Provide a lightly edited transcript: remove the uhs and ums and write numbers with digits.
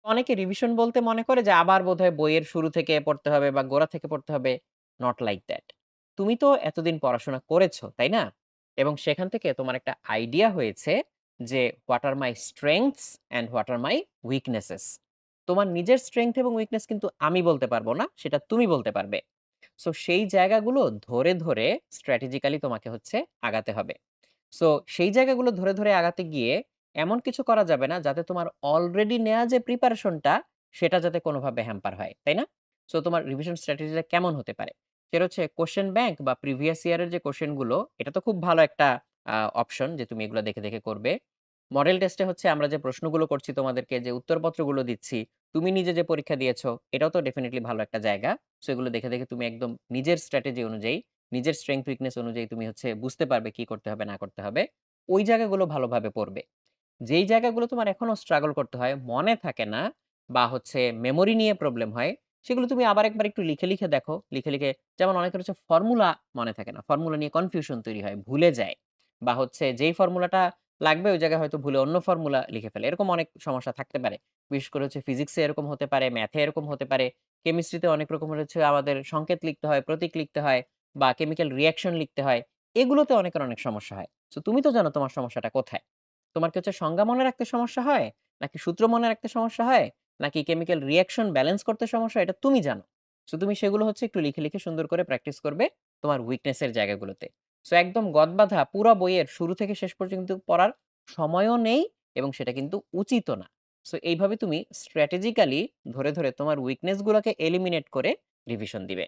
অনেকে রিভিশন বলতে মনে করে যে আবার বোধহয় বইয়ের শুরু থেকে পড়তে হবে বা গোড়া থেকে পড়তে হবে। Not like that. তুমি তো এতদিন পড়াশোনা করেছো, তাই না? এবং সেখান থেকে তোমার একটা আইডিয়া হয়েছে যে what are my strengths and what are my weaknesses. তোমার নিজের স্ট্রেংথ এবং উইকনেস কিন্তু আমি বলতে পারবো না, সেটা তুমি বলতে পারবে। সো সেই জায়গাগুলো ধরে স্ট্র্যাটেজিক্যালি তোমাকে হচ্ছে আগাতে হবে। সো সেই জায়গাগুলো ধরে আগাতে গিয়ে এমন কিছু করা যাবে না যাতে তোমার অলরেডি নেয়া যে প্রিপারেশনটা সেটা যাতে কোনোভাবে হ্যাম্পার হয়, তাই না? সো তোমার রিভিশন স্ট্র্যাটেজিটা কেমন হতে পারে? সেটা হচ্ছে কোয়েশ্চেন ব্যাংক বা প্রিভিয়াস ইয়ার এর যে কোয়েশ্চেন গুলো, এটা তো খুব ভালো একটা অপশন যে তুমি এগুলো দেখে করবে। মডেল টেস্টে হচ্ছে আমরা যে প্রশ্নগুলো করছি তোমাদেরকে, যে উত্তরপত্রগুলো দিচ্ছি, তুমি নিজে যে পরীক্ষা দিয়েছো, এটাও তো ডেফিনিটলি ভালো একটা জায়গা। সো এগুলো দেখে তুমি একদম নিজের স্ট্র্যাটেজি অনুযায়ী, নিজের স্ট্রেংথ উইকনেস অনুযায়ী তুমি হচ্ছে বুঝতে পারবে কি করতে হবে না করতে হবে। ওই জায়গাগুলো ভালোভাবে পড়বে। যেই জায়গাগুলো তোমার এখনো স্ট্রাগল করতে হয়, মনে থাকে না বা হচ্ছে মেমোরি নিয়ে প্রবলেম হয়, সেগুলো তুমি আবার একবার একটু লিখে দেখো। লিখে যেমন অনেকের হচ্ছে ফর্মুলা মনে থাকে না। ফর্মুলা নিয়ে কনফিউশন তৈরি হয়, ভুলে যায়। বা হচ্ছে যেই ফর্মুলাটা লাগবে ওই জায়গায় হয়তো ভুলে অন্য ফর্মুলা লিখে ফেলে। এরকম অনেক সমস্যা থাকতে পারে। বিশেষ করে হচ্ছে ফিজিক্সে এরকম হতে পারে, ম্যাথে এরকম হতে পারে। কেমিস্ট্রিতে অনেক রকমের হচ্ছে আমাদের সংকেত লিখতে হয়, প্রতীক লিখতে হয় বা কেমিক্যাল রিঅ্যাকশন লিখতে হয়। এগুলোতে অনেকের অনেক সমস্যা হয়। সো তুমি তো জানো তোমার সমস্যাটা কোথায়। তোমার কি হচ্ছে সংজ্ঞা মনে রাখতে সমস্যা হয়? নাকি সূত্র মনে রাখতে সমস্যা হয়? নাকি কেমিক্যাল রিঅ্যাকশন ব্যালেন্স করতে সমস্যা হয়? এটা তুমি জানো। সো তুমি সেগুলো হচ্ছে একটু লিখে সুন্দর করে প্র্যাকটিস করবে তোমার উইকনেস এর জায়গাগুলোতে। সো একদম গদবাঁধা পুরা বইয়ের শুরু থেকে শেষ পর্যন্ত পড়ার সময়ও নেই এবং সেটা কিন্তু উচিতও না। সো এইভাবে তুমি স্ট্র্যাটেজিক্যালি ধরে তোমার উইকনেস গুলোকে এলিমিনেট করে রিভিশন দিবে।